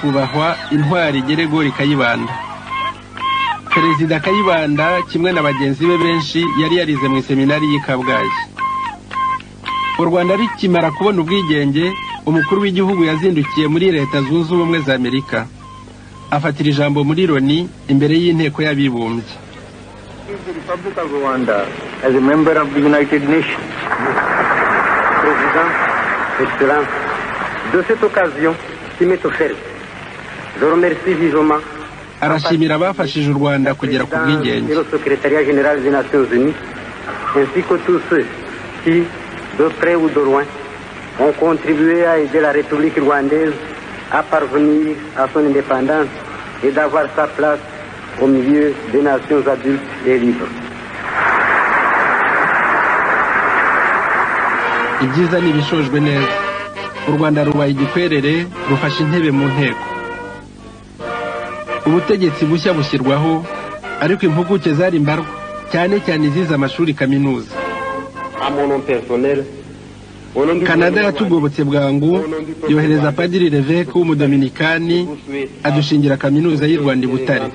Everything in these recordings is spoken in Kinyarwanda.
nyakubahwa intwari Geregori Kayibanda. Perezida Kayibanda kimwe na bagenzi be benshi yari yarize mu seminari y'Ikabgayi. U Rwanda rikimara kubona ubwigenge, umukuru w'igihugu yazindukiye muri Leta Zunze Ubumwe za Amerika. Afatira ijambo muri Loni imbere y'inteko y'abibumbye. The Republic of Rwanda, as a member of the United Nations, Président, Excellence, de cette occasion qui m'est offerte, je remercie vivement arashimira abafashije u Rwanda kugera ku bwigenge. Le secrétariat général des Nations Unies, ainsi que tous ceux qui, de près ou de loin, ont contribué à aider la République rwandaise à parvenir à son indépendance et d'avoir sa place au milieu des nations adultes et libres. Ibyiza nibishojwe neza. U Rwanda rubaye igikwerere rufashe intebe mu nteko. Ubutegetsi bushya bushyirwaho, ariko impuguke zari mbarwa cyane cyane izize amashuri kaminuza. Canada yatugobotse bwangu, yohereza Padiri Levesque w'umudominikani adushingira kaminuza y'u Rwanda i Butare.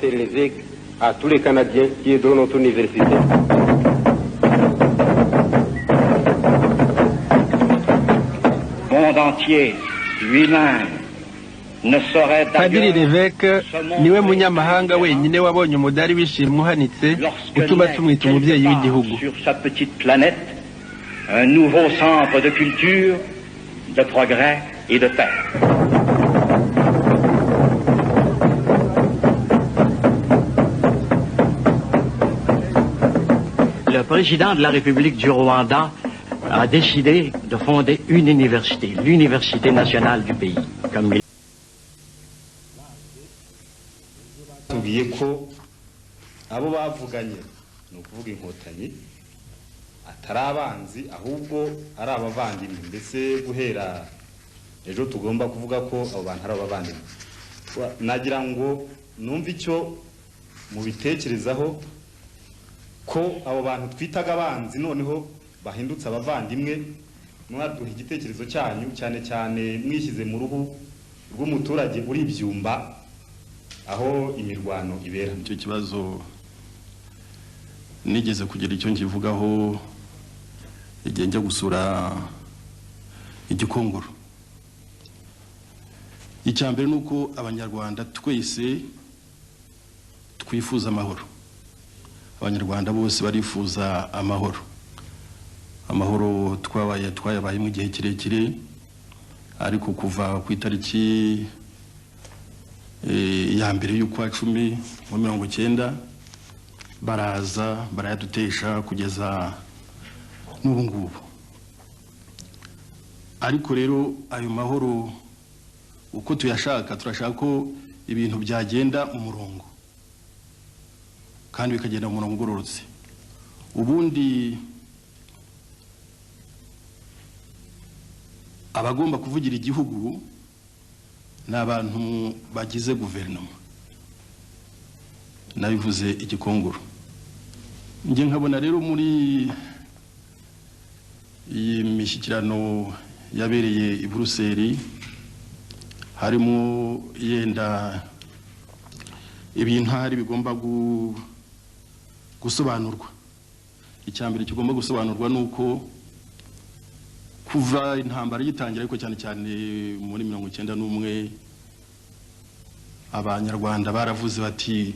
À tous les Canadiens qui aident notre université. Monde entier lui-même ne saurait Padiri Levesque niwe munyamahanga wenyine wabonye umudari w'ishimwe uhanitse utuma tumwita umubyeyi w'igihugu. Sur sa petite planète, un nouveau centre de culture, de progrès et de paix. Le président de la République du Rwanda a décidé de fonder une université, l'université nationale du pays. Comme tugiye ko abo bavuganye no kuvuga inkotanyi atari abanzi ahubwo ari abavandimwe, mbese guhera ejo tugomba kuvuga ko abo bantu ari abavandimwe. Nagira ngo numva icyo mu bitekerezaho ko abo bantu twitaga abanzi noneho bahindutse abavandimwe. Mwaduha igitekerezo cyanyu cyane cyane mwishyize mu ruhu rw'umuturage uri ibyumba aho imirwano ibera. Icyo kibazo nigeze kugira icyo nkivugaho igihe njya gusura Igikongoro. Icyambere nuko abanyarwanda twese twifuza amahoro. Abanyarwanda bose barifuza amahoro. Amahoro twayabaye mu gihe kirekire, ariko kuva ku itariki ya mbere y'ukwa 10 mu 1990 baraza barayadutesha kugeza n'ubu ngubu. Ariko rero ayo mahoro uko tuyashaka, turashaka ko ibintu byagenda mu murongo kandi bikagenda mu murongo ugororotse. Ubundi abagomba kuvugira igihugu n'abantu bagize guverinoma. Nabivuze Igikongoro. Nje nkabona rero muri iyi mishyikirano yabereye i Brussels harimo yenda ibintu hari bigomba gusobanurwa. Icyambere kigomba gusobanurwa nuko kuva intambara yitangira, ariko cyane cyane muri 1991 abanyarwanda baravuze bati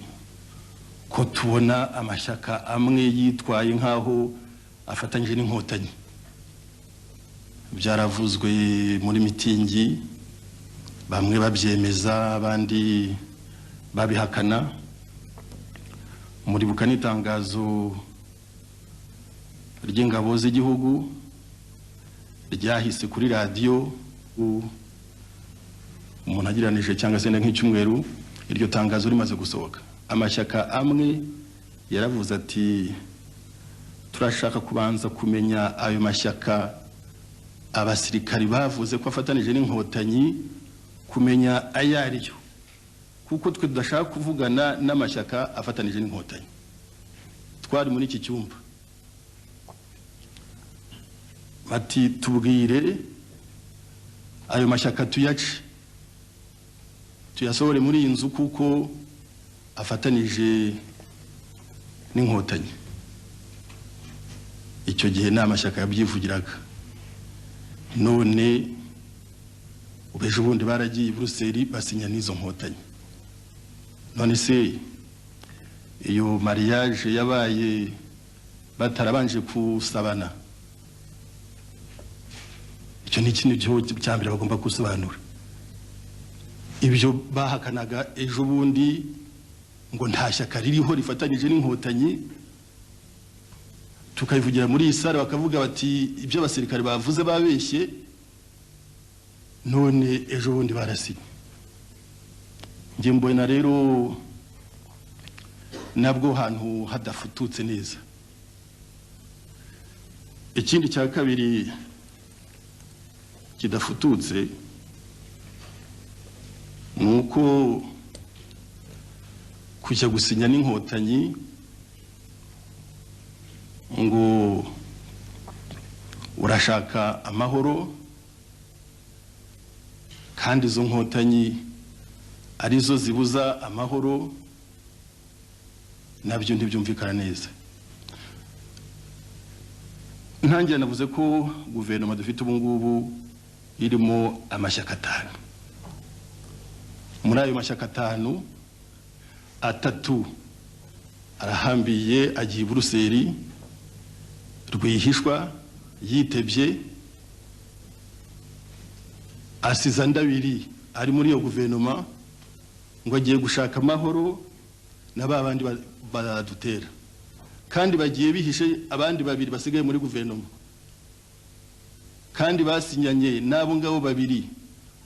ko tubona amashyaka amwe yitwaye nkaho afatanyije n'inkotanyi. Byaravuzwe muri mitingi, bamwe babyemeza abandi babihakana. Muri bukana itangazo ry'ingabo z'igihugu ryahise kuri radio umuntu agiranije cyangwa se nk'icyumweru iryo tangazo rimaze gusohoka. Amashyaka amwe yaravuze ati turashaka kubanza kumenya ayo mashyaka abasirikari bavuze ko afatanije n'inkotanyi, kumenya ayariyo, kuko twe tudashaka kuvugana n'amashyaka afatanije n'inkotanyi. Twari muri iki cyumba bati tubwire ayo mashyaka tuyace. tuyasohore muri iyi nzu kuko afatanije n'inkotanyi. Icyo gihe nta mashyaka yabyivugiraga. None ubeje ubundi baragiye i Buruseli basinya n'izo nkotanyi. None se iyo mariage yabaye batarabanje kusabana, icyo ni ikintu cya mbere bagomba gusobanura. Ibyo bahakanaga ejo bundi ngo nta shyaka ririho rifatanyije n'inkotanyi, tukayivugira muri iyi sare bakavuga bati ibyo abasirikare bavuze babeshye, none ejo bundi barasinye. Njye mbona rero nabwo hantu hadafututse neza. Ikindi cya kabiri kidafututse nuko kujya gusinya n'inkotanyi ngo urashaka amahoro, kandi izo nkotanyi arizo zibuza amahoro, nabyo ntibyumvikana neza. Ntangira navuze ko guverinoma dufite ubu ngubu irimo amashyaka 5. Muri ayo mashyaka 5, 3 arahambiye agiye i Buruseli, rwihishwa yitebye, asiza 2 ari muri iyo guverinoma ngo agiye gushaka amahoro na babandi badutera, kandi bagiye bihishe abandi 2 basigaye muri guverinoma, kandi basinyanye nabo ngabo 2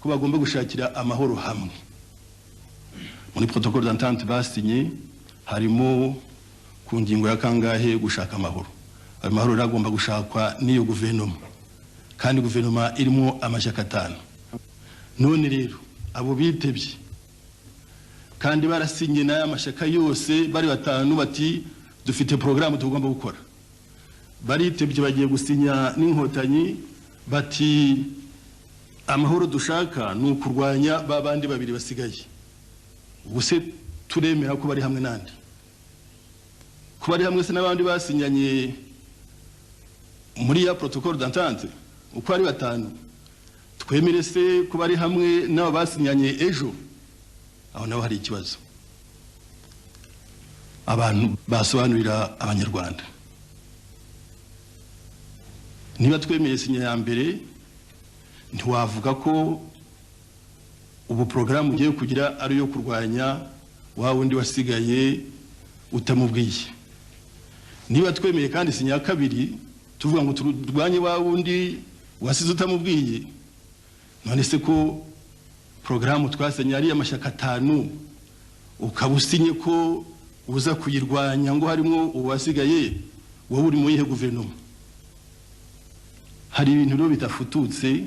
ko bagomba gushakira amahoro hamwe. Muri protocole d'entente basinye harimo ku ngingo ya kangahe gushaka amahoro. Ayo mahoro ragomba gushakwa n'iyo guverinoma, kandi guverinoma irimo amashyaka 5. None rero abo bitebye kandi barasinye n'aya mashyaka yose bari 5 bati dufite programme tugomba gukora, baritebye bagiye gusinya n'inkotanyi bati amahoro dushaka ni ukurwanya babandi 2 basigaye. Ubuse turemera ko bari hamwe nandi? Ko bari hamwe se n'abandi basinyanye muri ya protocole d'entente uko ari 5, twemere se ko bari hamwe n'abo basinyanye ejo? Aho naho hari ikibazo. Abantu basobanurira abanyarwanda, niba twemeye sinya ya mbere, ntiwavuga ko ubu programme ugiye kugira ari yo kurwanya wa wundi wasigaye utamubwiye. Niba twemeye kandi sinya ya kabiri tuvuga ngo turwanye wa wundi wasize utamubwiye, none se ko programme twasenya ari amashyaka 5 ukabusinye ko uza kuyirwanya ngo harimo uwasigaye, wowe uri mu yihe guverinoma? Hari ibintu rero bitafututse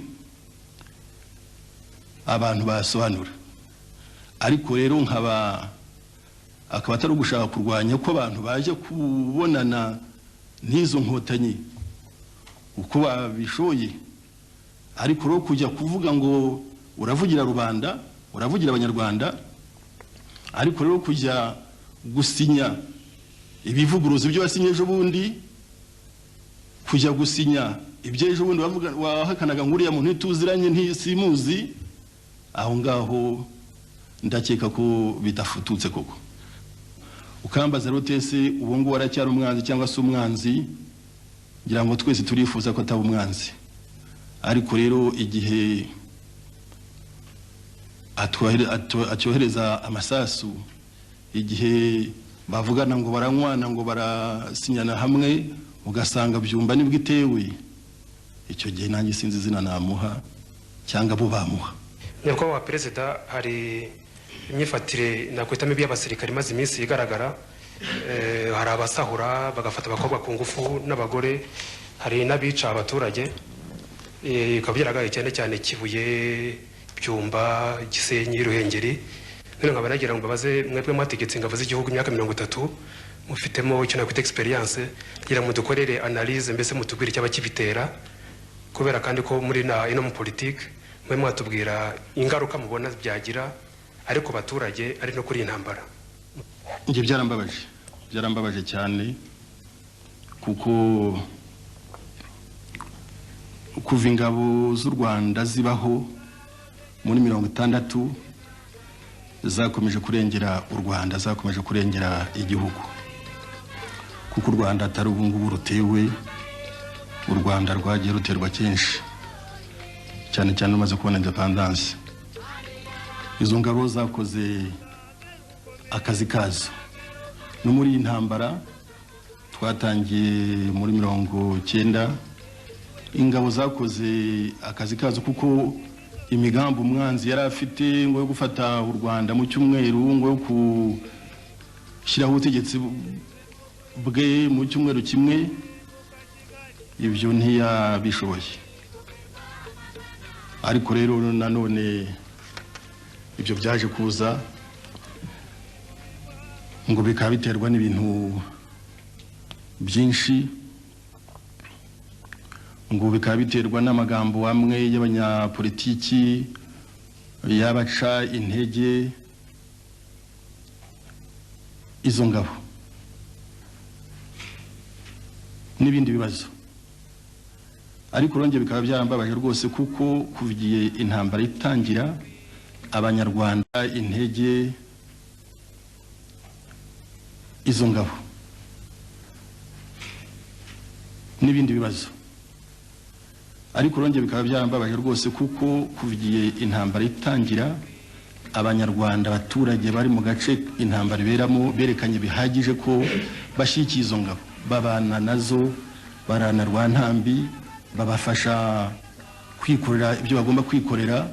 abantu basobanura, ariko rero akaba atari ugushaka kurwanya ko abantu baje kubonana n'izo nkotanyi uko babishoye, ariko rero kujya kuvuga ngo uravugira rubanda, uravugira abanyarwanda, ariko rero kujya gusinya ibivuguruzo byo wasinye ejo bundi, kujya gusinya ibyo ejo bundi wahakanaga nguriya muntu tuziranye ntisimuzi, aho ngaho ndakeka ko bitafututse koko. Ukambaza rotese ubu ngo waracyari umwanzi cyangwa se umwanzi, ngira ngo twese turifuza ko ataba umwanzi, ariko rero igihe atyohereza amasasu, igihe bavugana ngo baranywana ngo barasinyana hamwe, ugasanga byumba nibwo itewe, icyo gihe nanjye sinzi izina namuha cyangwa bo bamuha. Nyakubahwa Perezida, hari imyifatire nakwita mibi y'abasirikare imaze iminsi igaragara. Hari abasahura bagafata abakobwa ku ngufu n'abagore, hari n'abica abaturage, bikaba byaragaye cyane cyane Kibuye, Byumba, Gisenyi, Ruhengeri. None nkaba nagira ngo babaze mwebwe mwategetse ingabo z'igihugu imyaka 30, mufitemo icyo nakwita experience, ngira mu dukorere analyse mbese mutubwire cyaba kibitera, kubera kandi ko muri ino mu politique mwe mwatubwira ingaruka mubona byagira ariko baturage ari no kuri intambara. Nje byarambabaje cyane kuko kuva ingabo z'u Rwanda zibaho muri 60 zakomeje kurengera u Rwanda, zakomeje kurengera igihugu, kuko u Rwanda atari ubungubu rutewe, u Rwanda rwagiye ruterwa kenshi cyane cyane umaze kubona independence. Izo ngabo zakoze akazi kazo no muri intambara twatangiye muri 90, ingabo zakoze akazi kazo kuko imigambo umwanzi yari afite ngo yo gufata u Rwanda mu cyumweru, ngo yo kushyiraho ubutegetsi bwe mu cyumweru kimwe, ibyo ntiyabishoboye. Ariko rero nanone ibyo byaje kuza ngo bikaba biterwa n'ibintu byinshi, ngo bikaba biterwa n'amagambo amwe y'abanyapolitiki yabaca intege izo ngabo n'ibindi bibazo. Ariko ronge bikaba byarambabaje rwose kuko kuvigiye intambara itangira abanyarwanda intege izo ngabo n'ibindi bibazo. Ariko ronge bikaba byarambabaje rwose kuko kuvigiye intambara itangira abanyarwanda abaturage bari mu gace intambara iberamo berekanye bihagije ko bashyikiye izo ngabo, babana nazo, barana Rwantambi, babafasha kwikorera ibyo bagomba kwikorera,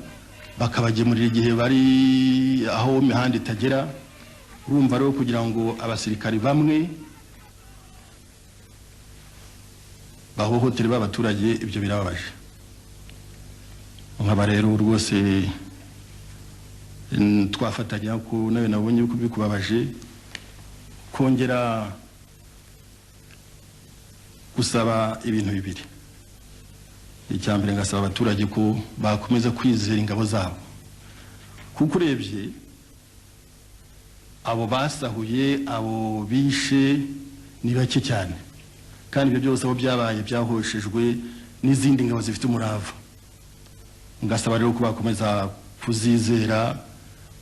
bakabagemurira igihe bari aho imihanda itagera. Urumva rero kugira ngo abasirikari bamwe bahohotere b'abaturage ibyo birababaje. Nkaba rero rwose twafatanya ko nawe nabonye ko bikubabaje kongera gusaba ibintu bibiri. Icyambere ngasaba abaturage ko bakomeza kwizera ingabo zabo, kuko urebye abo basahuye, abo bishe ni bake cyane, kandi ibyo byose abo byabaye byahoshejwe n'izindi ngabo zifite umurava. Ngasaba rero ko bakomeza kuzizera,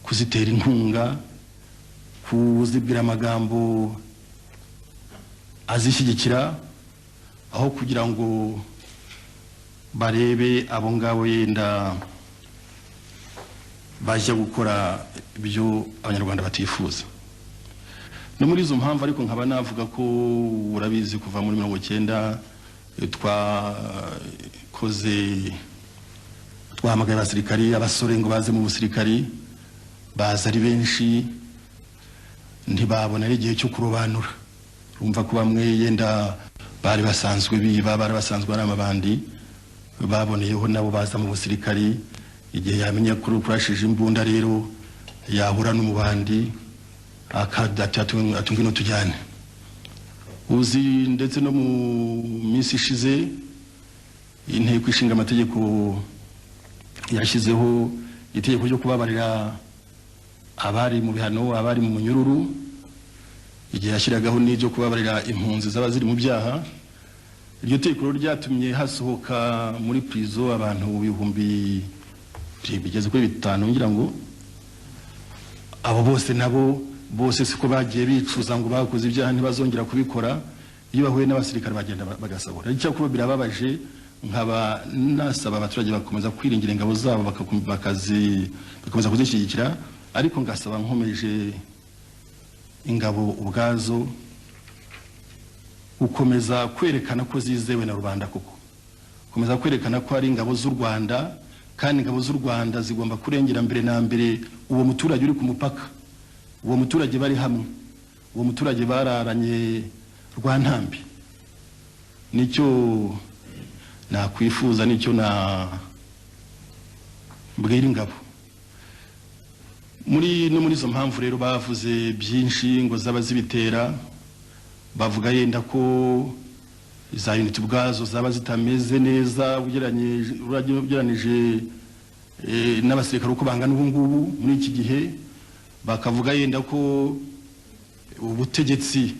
kuzitera inkunga, kuzibwira amagambo azishyigikira, aho kugira ngo barebe abo ngabo yenda bajya gukora ibyo abanyarwanda batifuza. No muri izo mpamvu ariko nkaba navuga ko urabizi kuva muri 90 twahamagaye abasirikari, abasore ngo baze mu busirikari, baza ari benshi, ntibabona igihe cyo kurobanura. Urumva ko bamwe yenda bari basanzwe biba, bari basanzwe ari amabandi, baboneyeho nabo baza mu busirikari, igihe yamenya kuri kurashije imbunda rero yahura n'umubandi atungino tujyane. Uzi ndetse no mu minsi ishize inteko ishinga amategeko yashyizeho itegeko ryo kubabarira abari mu bihano, abari mu munyururu, igihe yashyiragaho n'ibyo kubabarira impunzi zaba ziri mu byaha. Iryo tegeko ryatumye hasohoka muri prison abantu ibihumbi bigeze kuri 5, ngira ngo abo bose nabo bose siko bagiye bicuza ngo bakoze ibyaha ntibazongera kubikora. Iyo bahuye n'abasirikare bagenda bagasabura. Icyo kuba birababaje, nkaba nasaba abaturage bakomeza kwiringira ingabo zabo, bakomeza kuzishyigikira, ariko ngasaba nkomeje ingabo ubwazo ukomeza kwerekana ko zizewe na rubanda, kuko komeza kwerekana ko ari ingabo z'u Rwanda, kandi ingabo z'u Rwanda zigomba kurengera mbere na mbere uwo muturage uri ku mupaka, uwo muturage bari hamwe, uwo muturage bararanye Rwantambi. Nicyo nakwifuza, nicyo na mbwira ingabo. Muri izo mpamvu rero bavuze byinshi ngo zaba zibitera, bavuga yenda ko za unit ubwazo zaba zitameze neza ugeranije n'abasirikare uko bangana ubu ngubu muri iki gihe, bakavuga yenda ko ubutegetsi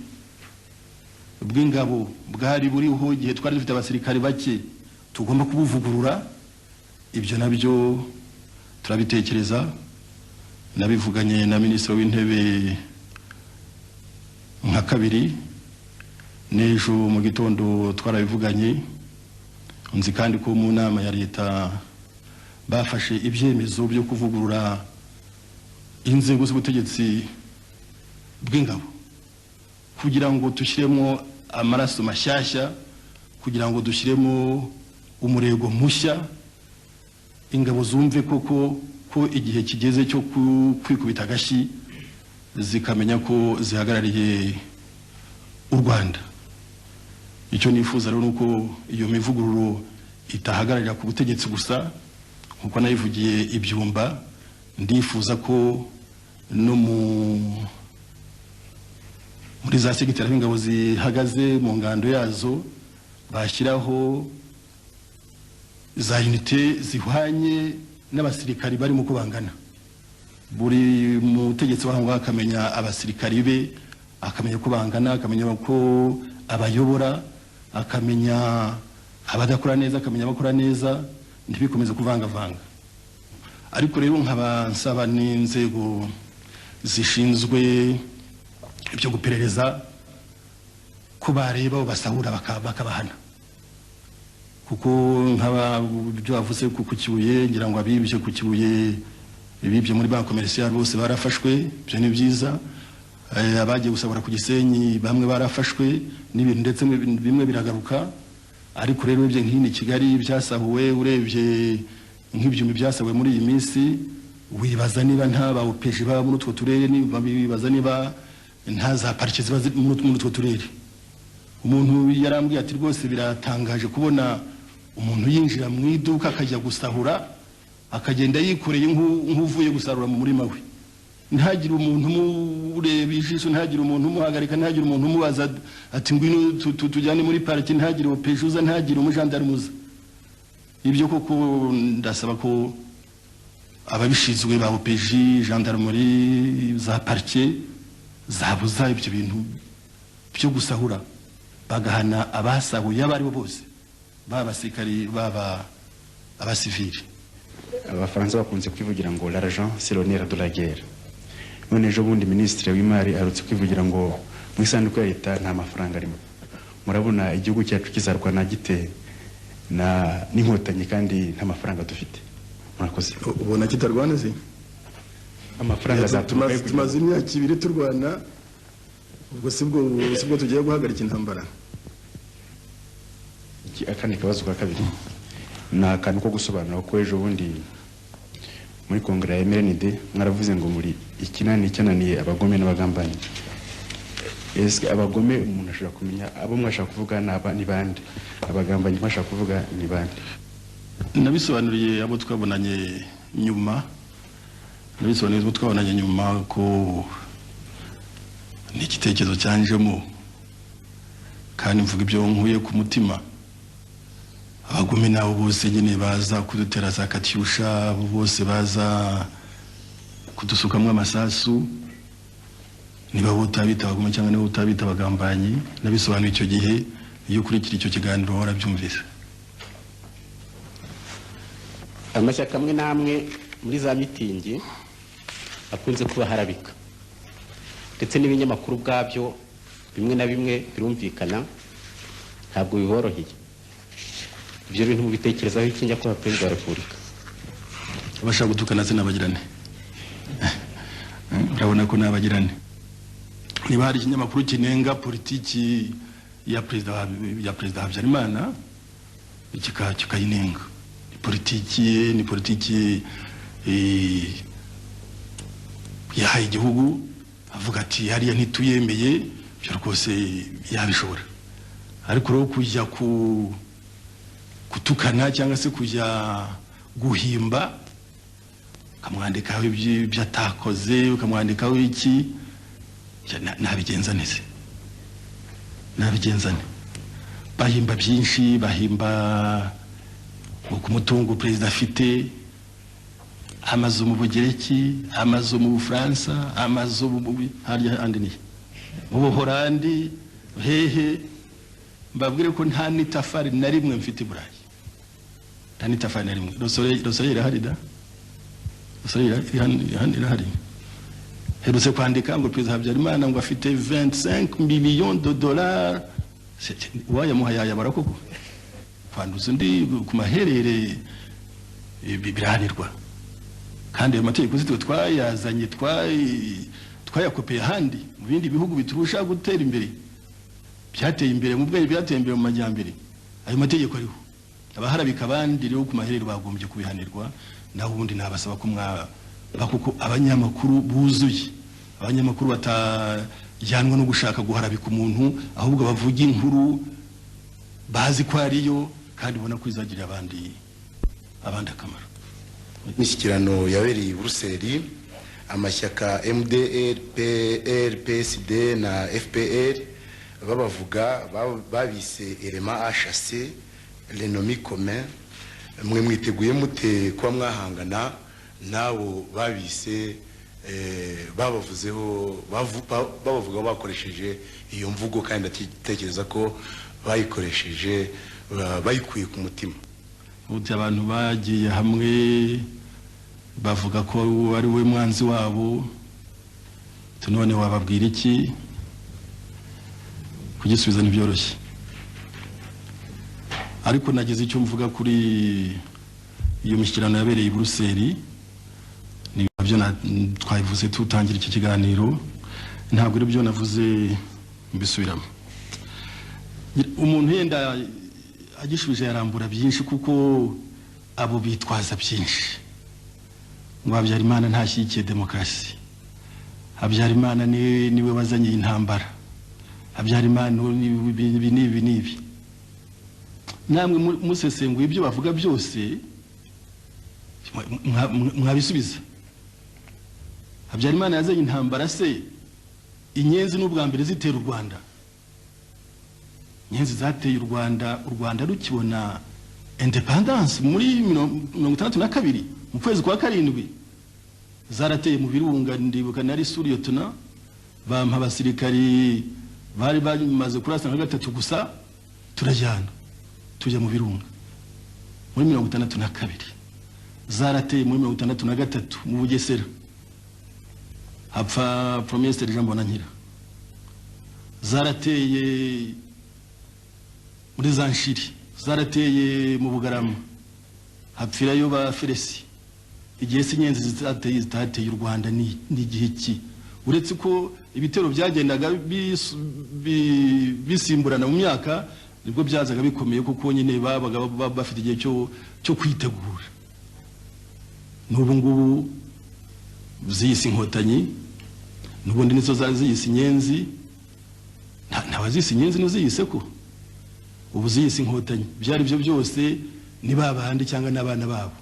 bw'ingabo bwari buriho igihe twari dufite abasirikare bake tugomba kubuvugurura. Ibyo nabyo turabitekereza, nabivuganye na minisitiri w'intebe nka kabiri, n'ejo mu gitondo twarabivuganye. Nzi kandi ko mu nama ya leta bafashe ibyemezo byo kuvugurura inzego z'ubutegetsi bw'ingabo kugira ngo dushyiremo amaraso mashyashya, kugira ngo dushyiremo umurego mushya, ingabo zumve koko ko igihe kigeze cyo kwikubita agashyi zikamenya ko zihagarariye u Rwanda. Icyo nifuza rero nuko iyo mivugururo itahagararira ku butegetsi gusa, nkuko nayivugiye ibyumba. Ndifuza ko no muri za segiteri y'ingabo zihagaze mu ngando yazo bashyiraho za unité zihwanye n'abasirikari barimo uko bangana. Buri mutegetsi waho akamenya abasirikari be, akamenya ko bangana, akamenya ko abayobora, akamenya abadakora neza, akamenya abakora neza, ntibikomeze kuvangavanga. Ariko rero nkaba nsaba n'inzego zishinzwe ibyo guperereza ko bareba basahura bakabahana, kuko nkaba byo bavuze ku Kibuye, ngira ngo abibye ku Kibuye, ibibye muri banki commercial bose barafashwe. Byo ni byiza. Abagiye gusabura ku Gisenyi bamwe barafashwe, n'ibintu ndetse bimwe biragaruka. Ariko rero urebye nk'ini Kigali byasahuwe, urebye nk'ibyumi byasahuwe muri iyi minsi, wibaza niba nta ba OPG baba muri utwo turere, wibaza niba nta za parike ziba muri utwo turere. Umuntu yarambwiye ati rwose biratangaje kubona umuntu yinjira mu iduka akajya gusahura, akagenda yikoreye nk'uvuye gusarura mu murima we, ntagire umuntu umureba ijisho, ntagire umuntu umuhagarika, ntagire umuntu umubaza ati ngwino tujyane muri parike, ntagire OPG uza, ntagire umujandarume uza. Ibyo koko ndasaba ko ababishinzwe ba OPG, gendarmerie, za parike zabuza ibyo bintu byo gusahura, bagahana abasahuye abo ari bo bose, baba abasirikari baba abasivili. Abafaransa bakunze kwivugira ngo l'argent c'est le nerf de la guerre. None ejo bundi minisitiri w'imari arutse kwivugira ngo mu isanduku ya leta nta mafaranga arimo. Murabona igihugu cyacu kizarwana gite n'inkotanyi kandi nta mafaranga dufite? Murakoze. Ubona kitarwana se? Amafaranga tumaze imyaka 2 turwana, ubwo sibwo tugiye guhagarika intambara. Akandi kabazo ka kabiri na akantu ko gusobanura ko ejo bundi muri kongere ya MRND mwaravuze ngo muri ikinani cyananiye abagome n'abagambanyi. Ese abagome umuntu ashobora kumenya abo mwashaka kuvuga ni bande, abagambanyi mwashaka kuvuga ni bande? Nabisobanuriye abo twabonanye nyuma, ko ni igitekerezo cyanjemo kandi mvuga ibyo nkuye ku mutima. Abagome nabo bose nyine baza kudutera za katyusha, bose baza kudusukamwe amasasu, niba utabita abagome cyangwa niba utabita abagambanyi. Nabisobanuye icyo gihe, iyo kurikira icyo kiganiro warabyumvise. Amashyaka amwe namwe muri za mitingi akunze kuba harabika, ndetse n'ibinyamakuru bwabyo bimwe na bimwe birumvikana ntabwo biboroheye. Ibyo bintu mubitekerezaho iki njya kuba Perezida wa Repubulika? Abashaka gutukana se n'abagirane, urabona ko n'abagirane. Niba hari ikinyamakuru kinenga politiki ya Perezida Habyarimana, kikayinenga. Ni politiki yahaye igihugu, avuga ati hariya ntituyemeye, byo rwose yabishobora. Ariko rero kujya gutukana cyangwa se kujya guhimba, ukamwandikaho ibyo atakoze, ukamwandikaho iki, nabigenzane. Bahimba byinshi, bahimba ku mutungo perezida afite, amazu mu Bugereki, amazu mu Bufaransa, amazu harya andi ni mu Buholandi, hehe, mbabwire ko nta nitafari na rimwe mfite i Burayi, nta nitafari na rimwe. Rosore irahari da, Rosore irahari. Herutse kwandika ngo Perezida Habyarimana ngo afite 25 millions de dollars. Wayamuhaye barakoko kwanduza undi ku maherere biranirwa, kandi ayo mategeko zitwe twayazanye twayakopeye ahandi mu bindi bihugu biturusha gutera imbere, byateye imbere mu bwenge, byateye imbere mu majyambere. Ayo mategeko ariho, abaharabika abandi rero ku maherere bagombye kubihanirwa. Naho ubundi nabasaba ko kuko abanyamakuru buzuye, abanyamakuru batajyanwa no gushaka guharabika umuntu, ahubwo bavuga inkuru bazi ko ariyo kandi ubona ko izagirira abandi akamaro. Imishyikirano yabereye i Buruseli, amashyaka MDR, PL, PSD na FPR babavuga babise élément à chasser, l'ennemi commun. Mwe mwiteguye mute kwa mwahangana nabo babise babavuzeho babavuga bakoresheje iyo mvugo, kandi atekereza ko bayikoresheje bayikuye ku mutima? Uti abantu bagiye hamwe bavuga ko ari we mwanzi wabo, none wababwira iki? Kugisubiza ntibyoroshye, ariko nagize icyo mvuga kuri iyo mishyikirano yabereye i Buruseli. Nibyo twayivuze tutangira iki kiganiro, ntabwo ari byo navuze mbisubiramo. Umuntu yenda agishubije yarambura byinshi, kuko abo bitwaza byinshi ngo Habyarimana ntashyigikiye demokarasi, Habyarimana niwe wazanye intambara, Habyarimana nibi. Namwe musesenguye ibyo bavuga byose mwabisubiza. Habyarimana yazanye intambara se? Inyenzi n'ubwa mbere zitera u Rwanda, inyenzi zateye u Rwanda rukibona independence muri 1962 mu kwezi kwa 7. Zarateye mu Birunga, ndibuka nari suriyotona, bampa abasirikari bari bamaze kurasa nka 3 gusa, turajyana tujya mu Birunga muri 1962. Zarateye muri 1963 mu Bugesera, hapfa Premier Sergeant Mbonanyira. Zarateye muri Zanshiri, zarateye mu Bugarama, hapfirayo ba Feresi. Igihe sinyenzi zitateye u Rwanda ni igihe ki? Uretse ko ibitero byagendaga bisimburana mu myaka, nibwo byazaga bikomeye, kuko nyine babaga bafite igihe cyo kwitegura. N'ubu ngubu ziyise inkotanyi, n'ubundi nizo ziyise inyenzi, ntawazise inyenzi n'uziyise ko ubu ziyise inkotanyi. Byari byo byose ni babandi cyangwa n'abana babo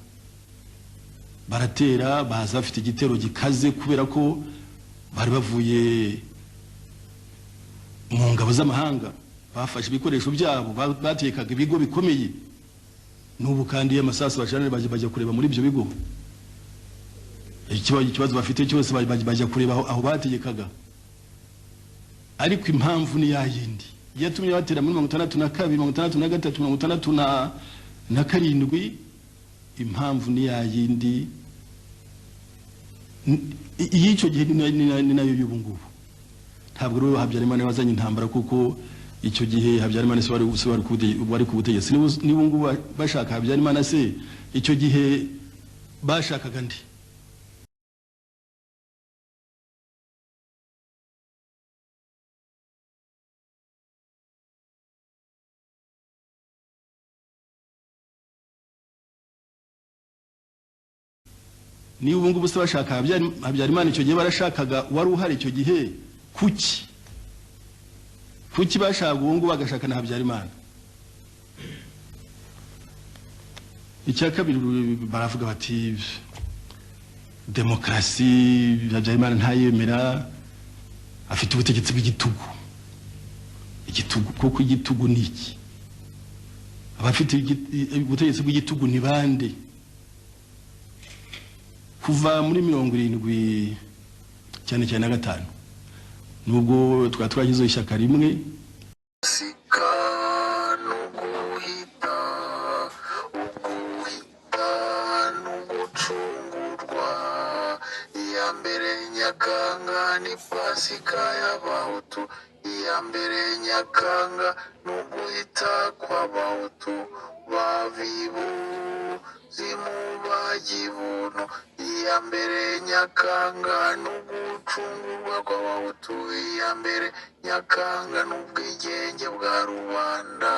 baratera, baza bafite igitero gikaze, kubera ko bari bavuye mu ngabo z'amahanga, bafashe ibikoresho byabo, batekaga ibigo bikomeye. N'ubu kandi amasasu bashana bajya kureba muri ibyo bigo, ikibazo bafite cyose bajya kureba aho bategekaga. Ariko impamvu ni yayindi yatumye batera muri 1962, 1963, 1967. Impamvu ni yayindi y'icyo gihe ni nayo y'ubu ngubu. Ntabwo rero Habyarimana wazanye intambara, kuko icyo gihe Habyarimana se wari ku butegetsi. Niba ngubu bashaka Habyarimana se, icyo gihe bashakaga ndi? Niba ubu ngubu se bashaka Habyarimana, icyo gihe barashakaga wari uhari icyo gihe. Kuki bashaka ubu ngubu bagashaka na Habyarimana? Icya kabiri baravuga bati demokarasi Habyarimana ntayemera, afite ubutegetsi bw'igitugu. Kuko igitugu ni iki? Abafite ubutegetsi bw'igitugu ni bande? kuva muri 70 cyane cyane na 5 nubwo twagize ishyaka rimwe Nyakanga ni pasika y'abahutu iya mbere Nyakanga n'uguhita kw'abahutu bavibu zimubagibuntu iya mbere Nyakanga n'ugucungurwa kw'abahutu iya mbere Nyakanga n'ubwigenge bwa rubanda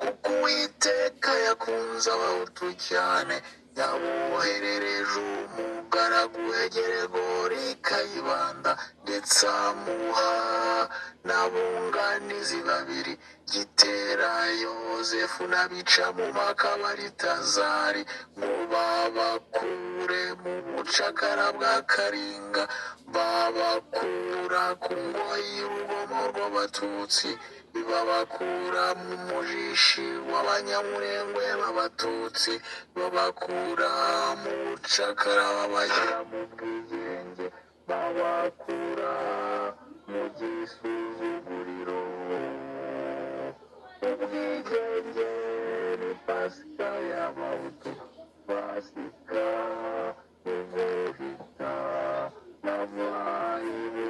kuko Uwiteka yakunze abahutu cyane yaboherereje umugaragu Geregori Kayibanda ndetse amuha n'abunganizi babiri Gitera Yozefu n'abica mu Makabaritazari ngo babakure mu bucakara bwa Karinga babakura ku ngoyi y'urugomo rw'abatutsi babakura mu mujishi w'abanyamurengwe b'abatutsi babakura mu bucakara babashyira mu bwigenge babakura mu gisuzuguriro ubwigenge ni pasika y'abahutu pasika ubuhita n'abahibu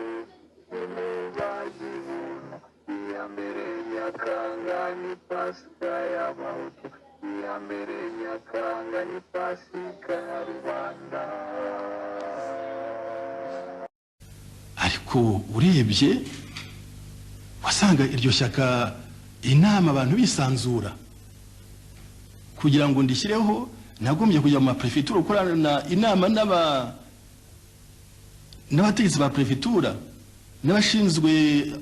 n'umubagibuntu iya mbere Nyakanga ni pasika y'abahutu iya mbere Nyakanga ni pasika ya rubanda. ariko urebye wasanga iryo shyaka inama abantu bisanzura kugira ngo ndishyireho nagombye kujya mu prefecture ukorana inama n'abategetsi ba prefecture n'abashinzwe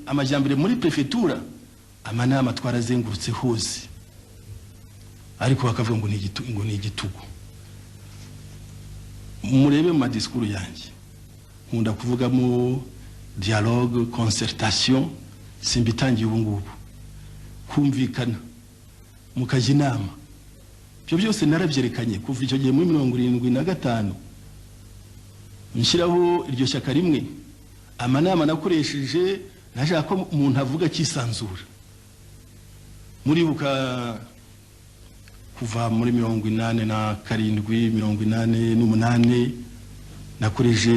amajyambere muri prefecture amanama twarazengurutse hose ariko bakavuga ngo ni igitugu murebe mu madiskuru yanjye nkunda kuvuga mu dialogue concertation simbitangiye ubu ngubu kumvikana mukajya inama byo byose narabyerekanye kuva icyo gihe muri 75 nshyiraho iryo shyaka rimwe amanama nakoresheje nashaka ko umuntu avuga kisanzura muribuka kuva muri 87 88 nakoreje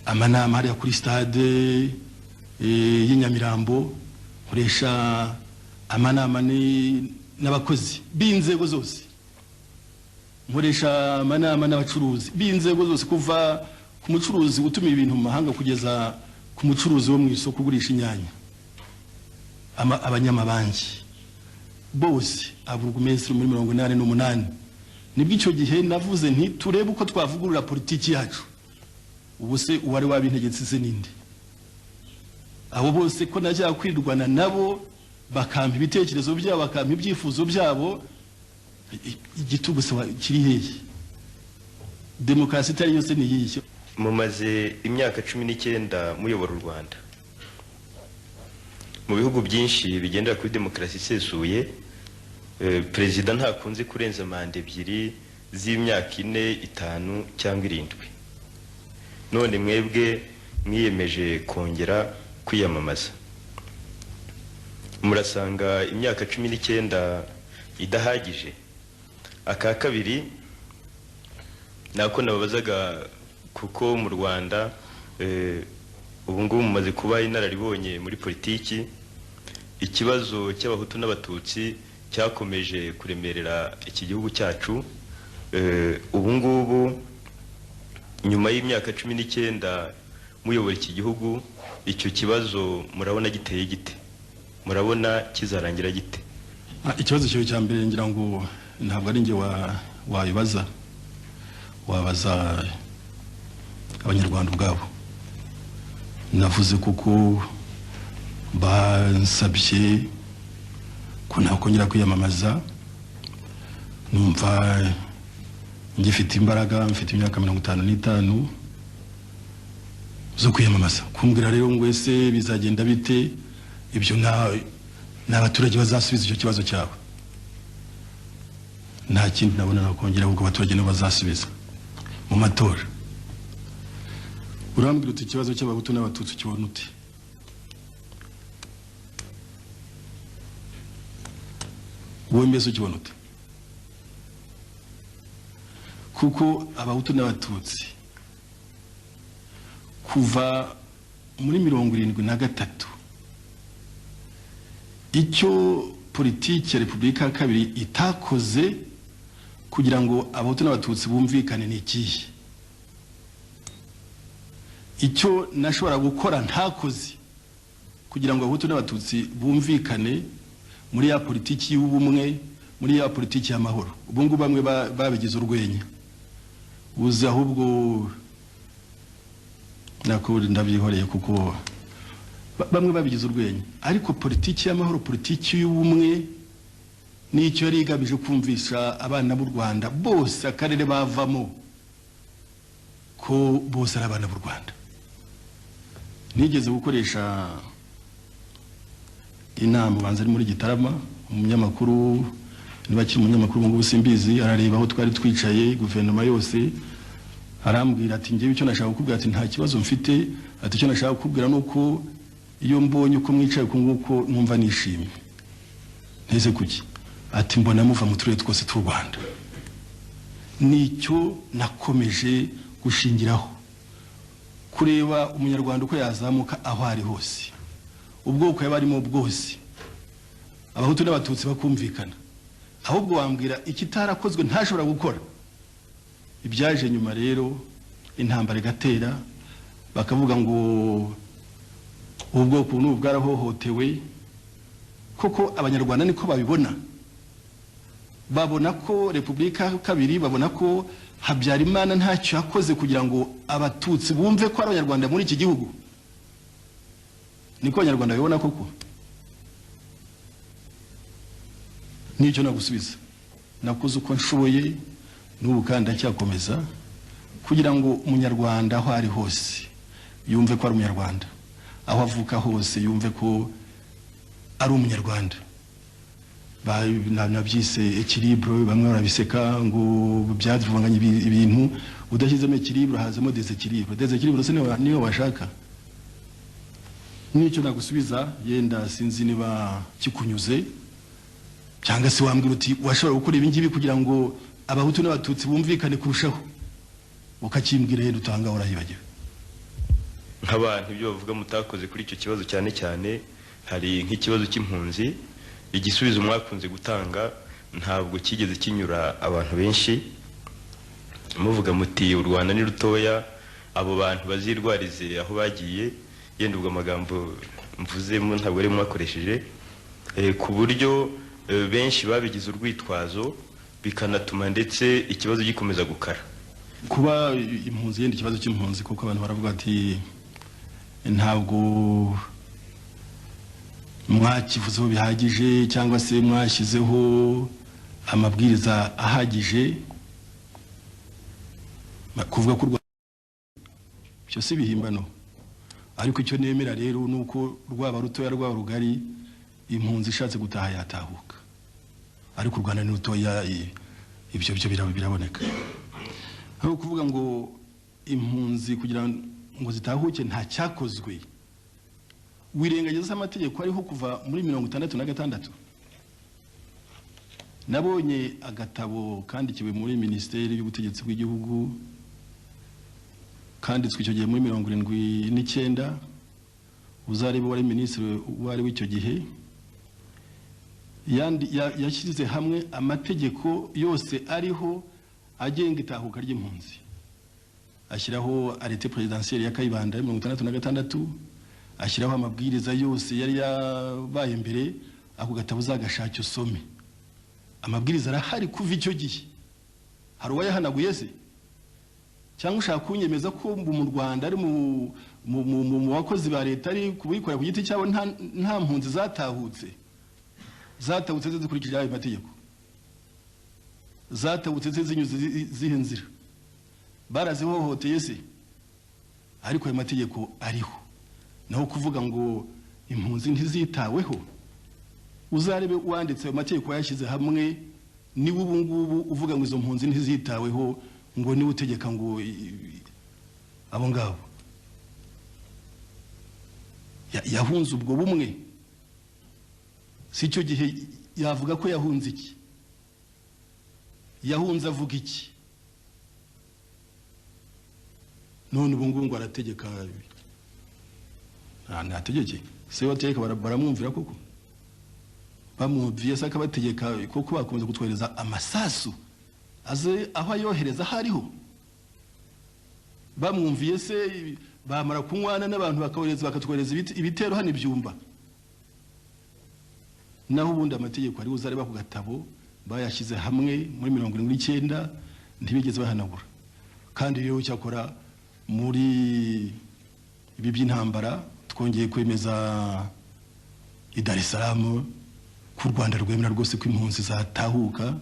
amanama hariya kuri stade y'Inyamirambo nkoresha amanama n'abakozi b'inzego zose nkoresha amanama n'abacuruzi b'inzego zose kuva ku mucuruzi utuma ibintu mu mahanga kugeza ku mucuruzi wo mu isoko kugurisha inyanya abanyamabanki bose aburugumestre muri 88 nibwo icyo gihe navuze nti turebe uko twavugurura politiki yacu ubu se uwari wabintegetse se ninde abo bose ko najya kwirwana nabo bakampa ibitekerezo byabo bakampa ibyifuzo byabo igitugu se kiri hehe demokarasi itari yose ni yiye mumaze imyaka 19 muyobora u Rwanda mu bihugu byinshi bigendera kuri demokarasi isesuye perezida ntakunze kurenza manda ebyiri z'imyaka 4 5 cyangwa 7 none mwebwe mwiyemeje kongera kwiyamamaza murasanga imyaka 19 idahagije aka kabiri nako nababazaga kuko mu Rwanda ubu ngubu mumaze kuba inararibonye muri politiki ikibazo cy'abahutu n'abatutsi cyakomeje kuremerera iki gihugu cyacu ubu ngubu nyuma y'imyaka 19 muyobora iki gihugu icyo kibazo murabona giteye gite murabona kizarangira gite ikibazo cyo cya mbere ngira ngo ntabwo ari nge wabibaza wabaza abanyarwanda ubwabo navuze kuko bansabye ko nakongera kwiyamamaza numva ngifite imbaraga mfite imyaka 55 zo kwiyamamaza kumbwira rero ngo ese bizagenda bite ibyo n'abaturage bazasubiza icyo kibazo cyabo nta kindi nabona nakongera kuko abaturage nabo bazasubiza mu matora. Urambwira uti ikibazo cy'abahutu n'abatutsi kibona ute? Wowe mbese ukibona ute? Kuko abahutu n'abatutsi kuva muri 73 icyo politiki ya Repubulika ya Kabiri itakoze kugira ngo abahutu n'abatutsi bumvikane ni ikihe? Icyo nashobora gukora ntakoze kugira ngo abahutu n'abatutsi bumvikane muri ya politiki y'ubumwe, muri ya politiki y'amahoro. Ubungu bamwe babigize urwenya, uzi ahubwo nakuri ndabyihoreye kuko bamwe babigize urwenya, ariko politiki y'amahoro, politiki y'ubumwe nicyo yari igamije kumvisha abana b'u Rwanda bose akarere bavamo ko bose ari abana b'u Rwanda. Nigeze gukoresha inama banza ari muri Gitarama, umunyamakuru nibakiri umunyamakuru ngo simbizi arareba aho twari twicaye guverinoma yose, arambwira ati ngiye icyo nashaka kukubwira, ati nta kibazo mfite, ati icyo nashaka kukubwira nuko iyo mbonye uko mwicaye uko nguko numva nishimye. Nteze kuki? Ati mbona muva mu turere twose tw'u Rwanda. Nicyo nakomeje gushingiraho, kureba umunyarwanda uko yazamuka aho ari hose, ubwoko yabarimo bwose, abahutu n'abatutsi bakumvikana. Ahubwo wambwira ikitarakozwe ntashobora gukora. Ibyaje nyuma rero intambara igatera, bakavuga ngo ubwoko n'ubu bwarahohotewe. Koko abanyarwanda niko babibona, babona ko Repubulika ya Kabiri, babona ko Habyarimana ntacyo yakoze kugira ngo abatutsi bumve ko ari abanyarwanda muri iki gihugu. Niko abanyarwanda babibona koko? Nicyo nagusubiza, nakoze uko nshoboye n'ubu kandi ndacyakomeza kugira ngo umunyarwanda aho ari hose yumve ko ari umunyarwanda, aho avuka hose yumve ko ari umunyarwanda. Nabyise équilibre, bamwe barabiseka ngo byavuganye ibintu, udashyizemo équilibre hazamo déséquilibre. Déséquilibre se niyo bashaka. Nicyo nagusubiza, yenda sinzi niba kikunyuze cyangwa se wambwira uti washobora gukora ibi ngibi kugira ngo abahutu n'abatutsi bumvikane kurushaho, ukakimbwira yenda utanga urahibagiwe. Nk'abantu ibyo bavuga mutakoze kuri icyo kibazo cyane cyane, hari nk'ikibazo cy'impunzi. Igisubizo mwakunze gutanga ntabwo kigeze kinyura abantu benshi, muvuga muti u Rwanda ni rutoya, abo bantu bazirwarize aho bagiye. Yenda ubwo amagambo mvuzemo ntabwo ari mwakoresheje, ku buryo benshi babigize urwitwazo, bikanatuma ndetse ikibazo gikomeza gukara. Kuba impunzi, yenda ikibazo cy'impunzi, kuko abantu baravuga ati ntabwo mwakivuzeho bihagije cyangwa se mwashyizeho amabwiriza ahagije, kuvuga ko byo si bihimbano. Ariko icyo nemera rero nuko rwaba rutoya rwaba rugari, impunzi ishatse gutaha yatahuka. Ariko u Rwanda ni rutoya, ibyo biraboneka. Aho kuvuga ngo impunzi kugira ngo zitahuke nta cyakozwe, wirengagiza amategeko ariho kuva muri 1966. Nabonye agatabo kandikiwe muri Minisiteri y'Ubutegetsi bw'Igihugu, kanditswe icyo gihe muri 79, uzarebe wari minisitiri wari w'icyo gihe, yashyize hamwe amategeko yose ariho agenga itahuka ry'impunzi. Ashyiraho arete presidentielle ya Kayibanda 1966, ashyiraho amabwiriza yose yari yabaye mbere. Ako gatabo uzagashaka usome, amabwiriza arahari kuva icyo gihe. Hari uwayahanaguye se? Cyangwa ushaka kunyemeza ko mu Rwanda ari mu bakozi ba leta ari kubikora ku giti cyabo nta mpunzi zatahutse zikurikije ayo mategeko, zatahutse zinyuze zihe nzira? Barazihohoteye se? Ariko ayo mategeko ariho. Naho kuvuga ngo impunzi ntizitaweho, uzarebe wanditse ayo mategeko yashyize hamwe niwe ubu ngubu uvuga ngo izo mpunzi ntizitaweho ngo niwe utegeka ngo abo ngabo yahunze ubwo bumwe si cyo gihe yavuga ko yahunze iki yahunze avuga iki none ubu ngubu ngo arategeka ntategeke se wategeka baramwumvira koko bamwumviye se akabategeka kuko bakomeza kutwohereza amasasu aze aho ayohereza hariho bamwumviye se bamara kunywana n'abantu bakawohereza bakatwohereza ibitero hano ibyumba naho ubundi amategeko ari uzareba ku gatabo bayashyize hamwe muri 79 ntibigeze bahanagura kandi rero cyakora muri ibi by'intambara twongeye kwemeza i Dar es Salaam ku Rwanda rwemera rwose ko impunzi zatahuka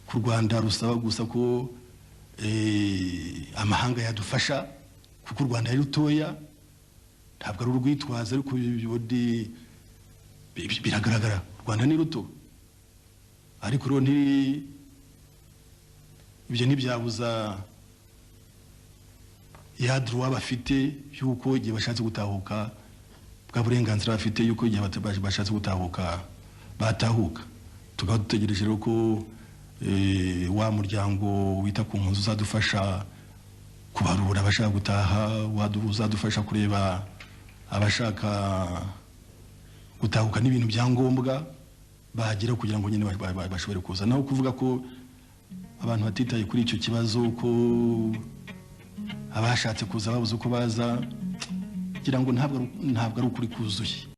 ku Rwanda rusaba gusa ko amahanga yadufasha kuko u Rwanda ari rutoya ntabwo ari urwitwaza ariko biragaragara u Rwanda ni ruto ariko rero ibyo ntibyabuza ya droit bafite yuko igihe bashatse gutahuka bwa burenganzira bafite yuko igihe bashatse gutahuka batahuka tukaba dutegereje rero ko wa muryango wita ku mpunzi uzadufasha kubarura abashaka gutaha uzadufasha kureba abashaka gutahuka n'ibintu byangombwa bagira kugira ngo nyine bashobore kuza naho kuvuga ko abantu batitaye kuri icyo kibazo ko abashatse kuza babuze uko baza kugira ngo ntabwo ari ukuri kuzuye